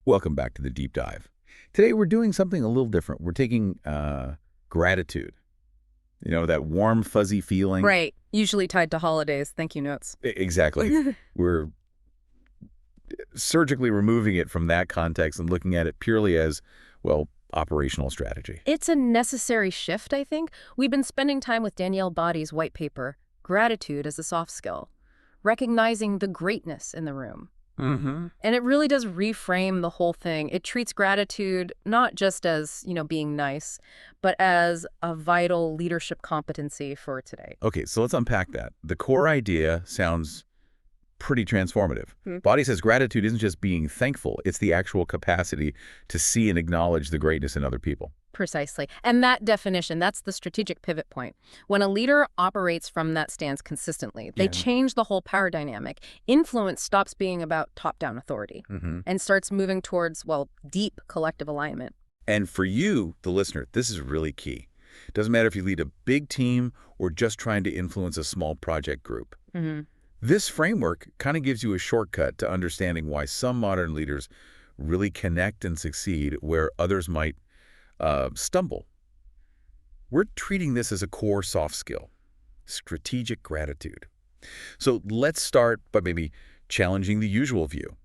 Welcome back to the deep dive. Today we're doing something a little different. We're taking gratitude. You know, that warm, fuzzy feeling. Right. Usually tied to holidays. Thank you, notes. Exactly. We're surgically removing it from that context and looking at it purely as, well, operational strategy. It's a necessary shift, I think. We've been spending time with Danielle Body's white paper, Gratitude as a Soft Skill, recognizing the greatness in the room. Mm-hmm. And it really does reframe the whole thing. It treats gratitude not just as, being nice, but as a vital leadership competency for today. Okay, so let's unpack that. The core idea sounds pretty transformative. Body says gratitude isn't just being thankful, it's the actual capacity to see and acknowledge the greatness in other people. Precisely. And that definition, that's the strategic pivot point. When a leader operates from that stance consistently, they change the whole power dynamic. Influence stops being about top-down authority and starts moving towards, deep collective alignment. And for you, the listener, this is really key. It doesn't matter if you lead a big team or just trying to influence a small project group. This framework kind of gives you a shortcut to understanding why some modern leaders really connect and succeed where others might stumble. We're treating this as a core soft skill, strategic gratitude. So let's start by maybe challenging the usual view.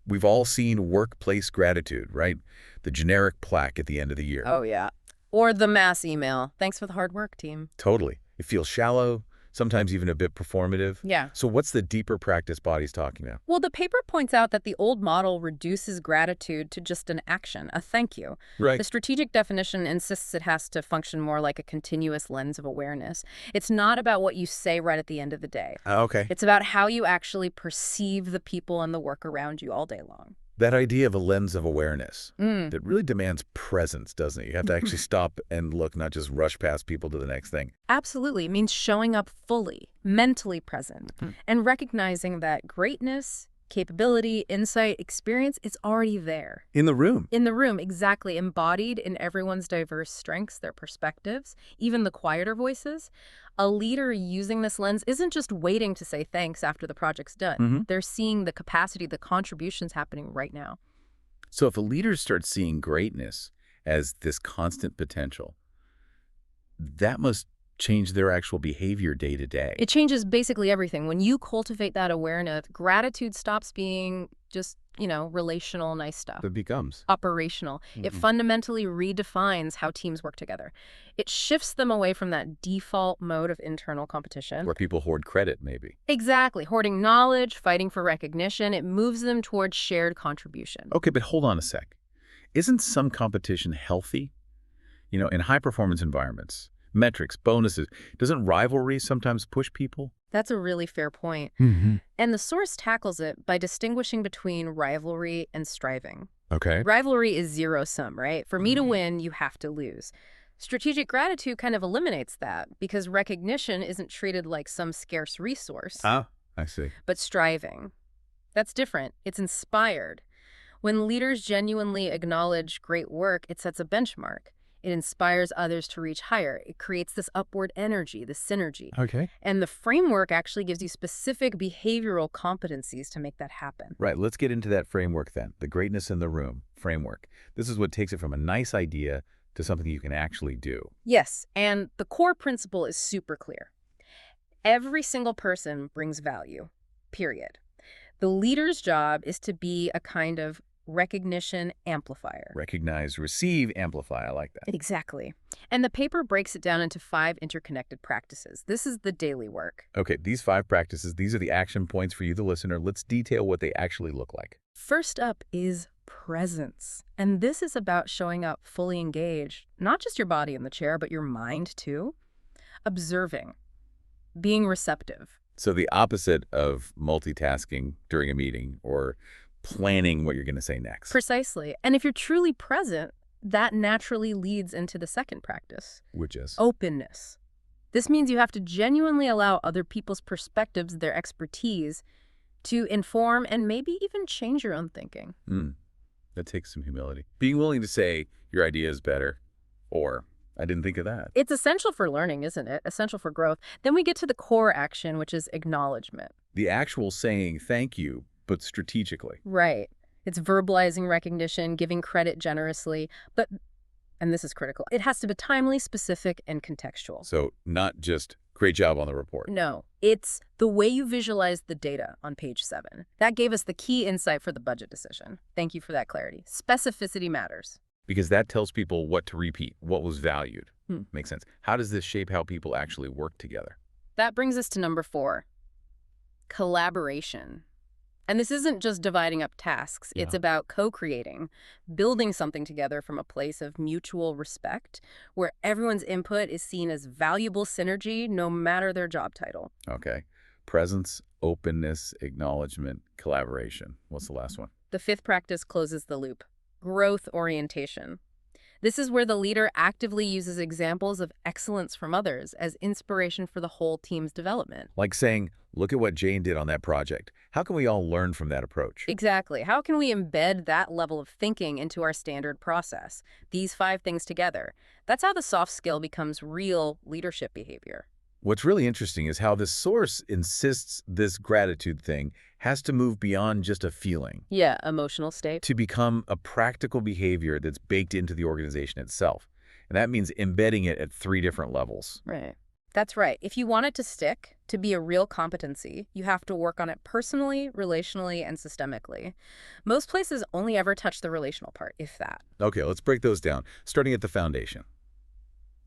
We've all seen workplace gratitude, right? The generic plaque at the end of the year. Oh, yeah. Or the mass email. Thanks for the hard work, team. Totally. It feels shallow, sometimes even a bit performative. Yeah. So what's the deeper practice Body's talking about? Well, the paper points out that the old model reduces gratitude to just an action, a thank you. Right. The strategic definition insists it has to function more like a continuous lens of awareness. It's not about what you say right at the end of the day. Okay. It's about how you actually perceive the people and the work around you all day long. That idea of a lens of awareness, that really demands presence, doesn't it? You have to actually stop and look, not just rush past people to the next thing. Absolutely. It means showing up fully, mentally present, and recognizing that greatness, capability, insight, experience, it's already there. In the room. In the room, exactly, embodied in everyone's diverse strengths, their perspectives, even the quieter voices. A leader using this lens isn't just waiting to say thanks after the project's done. They're seeing the capacity, the contributions happening right now. So if a leader starts seeing greatness as this constant potential, that must change their actual behavior day to day. It changes basically everything. When you cultivate that awareness, gratitude stops being just, relational, nice stuff. It becomes Operational. It fundamentally redefines how teams work together. It shifts them away from that default mode of internal competition. where people hoard credit, maybe. Exactly. Hoarding knowledge, fighting for recognition. It moves them towards shared contribution. Okay, but hold on a sec. Isn't some competition healthy? In high-performance environments, metrics, bonuses, doesn't rivalry sometimes push people? That's a really fair point. And the source tackles it by distinguishing between rivalry and striving. Okay. Rivalry is zero-sum, right? For me to win, you have to lose. Strategic gratitude kind of eliminates that because recognition isn't treated like some scarce resource, I see. but striving. That's different. It's inspired. When leaders genuinely acknowledge great work, it sets a benchmark. It inspires others to reach higher. It creates this upward energy, this synergy. Okay. And the framework actually gives you specific behavioral competencies to make that happen. Right, let's get into that framework then, the greatness in the room framework. This is what takes it from a nice idea to something you can actually do. Yes, and the core principle is super clear. Every single person brings value, period. The leader's job is to be a kind of recognition amplifier. Recognize, receive, amplify. I like that. Exactly. And the paper breaks it down into 5 interconnected practices. This is the daily work. Okay, these 5 practices, these are the action points for you, the listener. Let's detail what they actually look like. First up is presence. And this is about showing up fully engaged, not just your body in the chair, but your mind too. Observing, being receptive. So the opposite of multitasking during a meeting or planning what you're going to say next. Precisely. And if you're truly present, that naturally leads into the second practice. Which is? Openness. This means you have to genuinely allow other people's perspectives, their expertise, to inform and maybe even change your own thinking. That takes some humility. Being willing to say, your idea is better, or I didn't think of that. It's essential for learning, isn't it? Essential for growth. Then we get to the core action, which is acknowledgement. The actual saying thank you, but strategically. Right. It's verbalizing recognition, giving credit generously, but, and this is critical, it has to be timely, specific, and contextual. So not just great job on the report. No, it's the way you visualize the data on page 7. That gave us the key insight for the budget decision. Thank you for that clarity. Specificity matters. Because that tells people what to repeat, what was valued. Makes sense. How does this shape how people actually work together? That brings us to number 4, collaboration. And this isn't just dividing up tasks. It's about co-creating, building something together from a place of mutual respect, where everyone's input is seen as valuable synergy, no matter their job title. Okay. Presence, openness, acknowledgement, collaboration. What's the last one? The 5th practice closes the loop. Growth orientation. This is where the leader actively uses examples of excellence from others as inspiration for the whole team's development. Like saying, look at what Jane did on that project. How can we all learn from that approach? Exactly. How can we embed that level of thinking into our standard process? These 5 things together. That's how the soft skill becomes real leadership behavior. What's really interesting is how this source insists this gratitude thing has to move beyond just a feeling. Yeah, emotional state. To become a practical behavior that's baked into the organization itself. And that means embedding it at 3 different levels. Right. That's right. If you want it to stick, to be a real competency, you have to work on it personally, relationally, and systemically. Most places only ever touch the relational part, if that. Okay, let's break those down, starting at the foundation.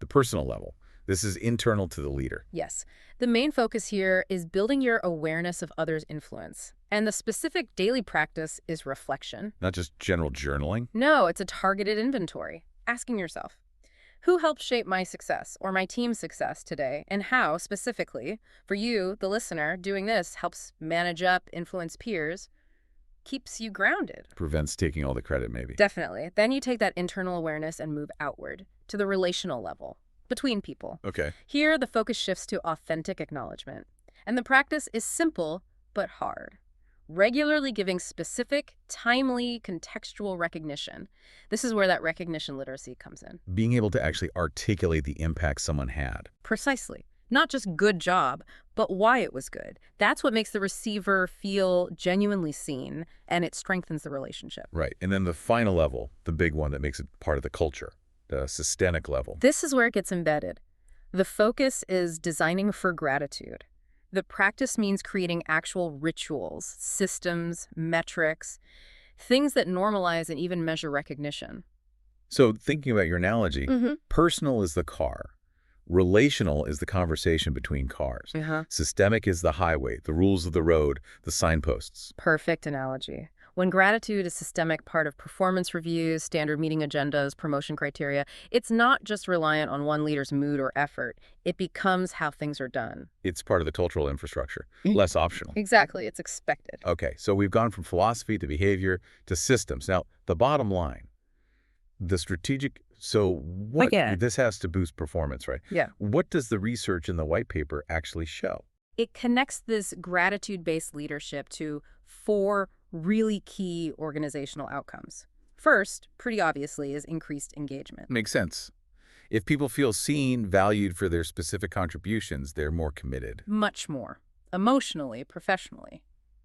The personal level. This is internal to the leader. Yes. The main focus here is building your awareness of others' influence. And the specific daily practice is reflection. Not just general journaling. No, it's a targeted inventory. Asking yourself, who helped shape my success or my team's success today, and how, specifically, for you, the listener, doing this helps manage up, influence peers, keeps you grounded. Prevents taking all the credit, maybe. Definitely. Then you take that internal awareness and move outward to the relational level, between people. Okay. Here, the focus shifts to authentic acknowledgement. And the practice is simple, but hard. Regularly giving specific, timely, contextual recognition. This is where that recognition literacy comes in. Being able to actually articulate the impact someone had. Precisely. Not just good job, but why it was good. That's what makes the receiver feel genuinely seen, and it strengthens the relationship. Right. And then the final level, the big one that makes it part of the culture, the systemic level. This is where it gets embedded. The focus is designing for gratitude. The practice means creating actual rituals, systems, metrics, things that normalize and even measure recognition. So thinking about your analogy, personal is the car. Relational is the conversation between cars. Systemic is the highway, the rules of the road, the signposts. Perfect analogy. When gratitude is a systemic part of performance reviews, standard meeting agendas, promotion criteria, it's not just reliant on one leader's mood or effort. It becomes how things are done. It's part of the cultural infrastructure, less optional. Exactly. It's expected. Okay, so we've gone from philosophy to behavior to systems. Now, the bottom line, the strategic, so what, this has to boost performance, right? Yeah. What does the research in the white paper actually show? It connects this gratitude-based leadership to 4 really key organizational outcomes. First, pretty obviously, is increased engagement. Makes sense. If people feel seen, valued for their specific contributions, they're more committed. Much more. Emotionally, professionally.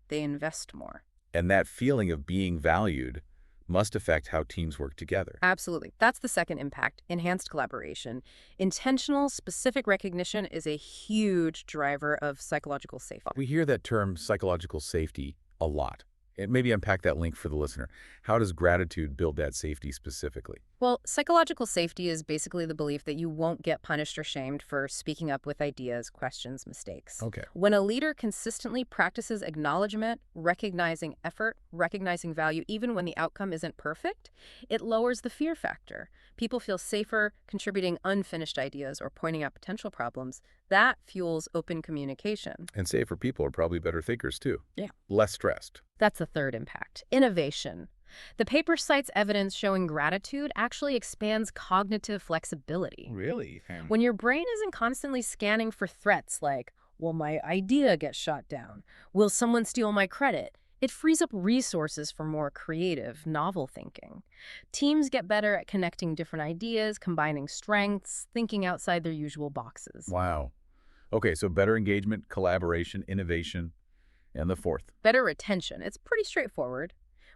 They invest more. And that feeling of being valued must affect how teams work together. Absolutely. That's the second impact, enhanced collaboration. Intentional, specific recognition is a huge driver of psychological safety. We hear that term psychological safety a lot. And maybe unpack that link for the listener. How does gratitude build that safety specifically? Well, psychological safety is basically the belief that you won't get punished or shamed for speaking up with ideas, questions, mistakes. Okay. When a leader consistently practices acknowledgement, recognizing effort, recognizing value, even when the outcome isn't perfect, it lowers the fear factor. People feel safer contributing unfinished ideas or pointing out potential problems. That fuels open communication. And safer people are probably better thinkers too. Yeah. Less stressed. That's the third impact. Innovation. The paper cites evidence showing gratitude actually expands cognitive flexibility. Really? When your brain isn't constantly scanning for threats like, will my idea get shot down? Will someone steal my credit? It frees up resources for more creative, novel thinking. Teams get better at connecting different ideas, combining strengths, thinking outside their usual boxes. Wow. Okay, so better engagement, collaboration, innovation, and the fourth. Better retention. It's pretty straightforward.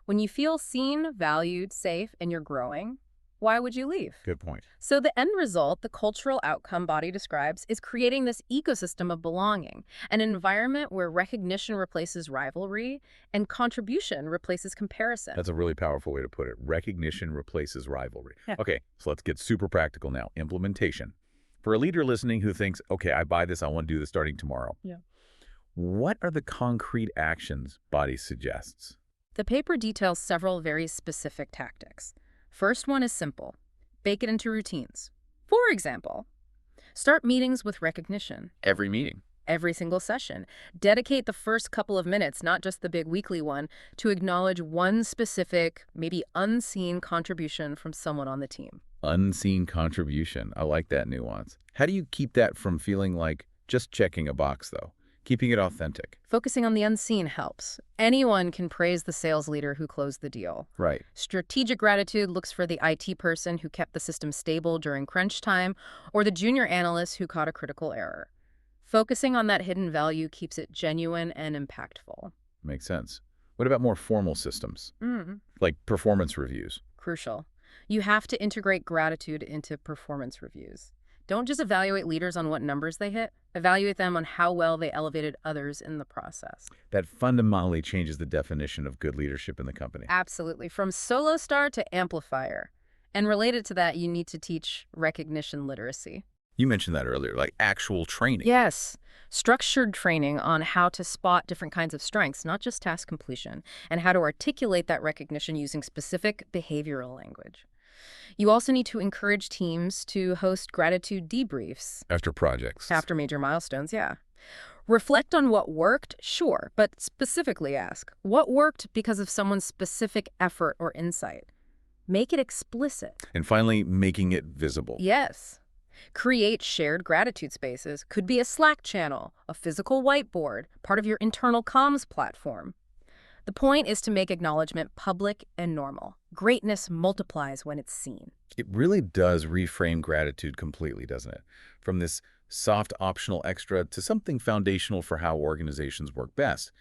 When you feel seen, valued, safe, and you're growing, why would you leave? Good point. So the end result, the cultural outcome Body describes, is creating this ecosystem of belonging, an environment where recognition replaces rivalry and contribution replaces comparison. That's a really powerful way to put it. Recognition replaces rivalry. Yeah. Okay, so let's get super practical now. Implementation. For a leader listening who thinks, okay, I buy this, I want to do this starting tomorrow. Yeah. What are the concrete actions Body suggests? The paper details several very specific tactics. First one is simple. Bake it into routines. For example, start meetings with recognition. Every meeting. Every single session. Dedicate the first couple of minutes, not just the big weekly one, to acknowledge one specific, maybe unseen contribution from someone on the team. Unseen contribution. I like that nuance. How do you keep that from feeling like just checking a box, though? Keeping it authentic. Focusing on the unseen helps. Anyone can praise the sales leader who closed the deal. Right. Strategic gratitude looks for the IT person who kept the system stable during crunch time, or the junior analyst who caught a critical error. Focusing on that hidden value keeps it genuine and impactful. Makes sense. What about more formal systems? Like performance reviews? Crucial. You have to integrate gratitude into performance reviews. Don't just evaluate leaders on what numbers they hit. Evaluate them on how well they elevated others in the process. That fundamentally changes the definition of good leadership in the company. Absolutely. From solo star to amplifier. And related to that, you need to teach recognition literacy. You mentioned that earlier, like actual training. Yes. Structured training on how to spot different kinds of strengths, not just task completion, and how to articulate that recognition using specific behavioral language. You also need to encourage teams to host gratitude debriefs. After projects. After major milestones, yeah. Reflect on what worked, sure, but specifically ask, what worked because of someone's specific effort or insight? Make it explicit. And finally, making it visible. Yes. Create shared gratitude spaces. Could be a Slack channel, a physical whiteboard, part of your internal comms platform. The point is to make acknowledgement public and normal. Greatness multiplies when it's seen. It really does reframe gratitude completely, doesn't it? From this soft optional extra to something foundational for how organizations work best.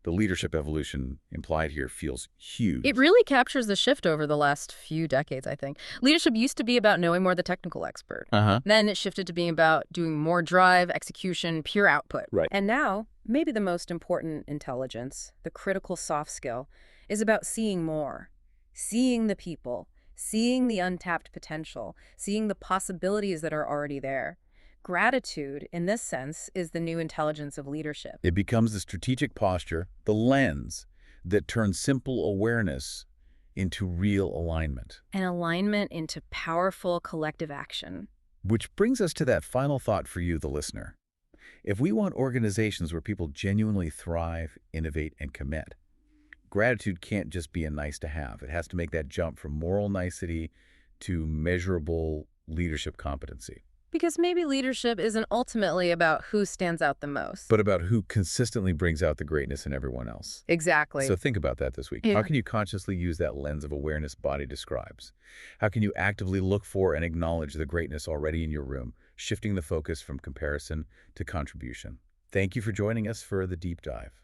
The leadership evolution implied here feels huge. It really captures the shift over the last few decades, I think. Leadership used to be about knowing more the technical expert. Then it shifted to being about doing more drive, execution, pure output. Right. And now, maybe the most important intelligence, the critical soft skill, is about seeing more. Seeing the people, seeing the untapped potential, seeing the possibilities that are already there. Gratitude, in this sense, is the new intelligence of leadership. It becomes the strategic posture, the lens, that turns simple awareness into real alignment. And alignment into powerful collective action. Which brings us to that final thought for you, the listener. If we want organizations where people genuinely thrive, innovate, and commit, gratitude can't just be a nice to have. It has to make that jump from moral nicety to measurable leadership competency. Because maybe leadership isn't ultimately about who stands out the most. But about who consistently brings out the greatness in everyone else. Exactly. So think about that this week. Yeah. How can you consciously use that lens of awareness Body describes? How can you actively look for and acknowledge the greatness already in your room, shifting the focus from comparison to contribution? Thank you for joining us for the deep dive.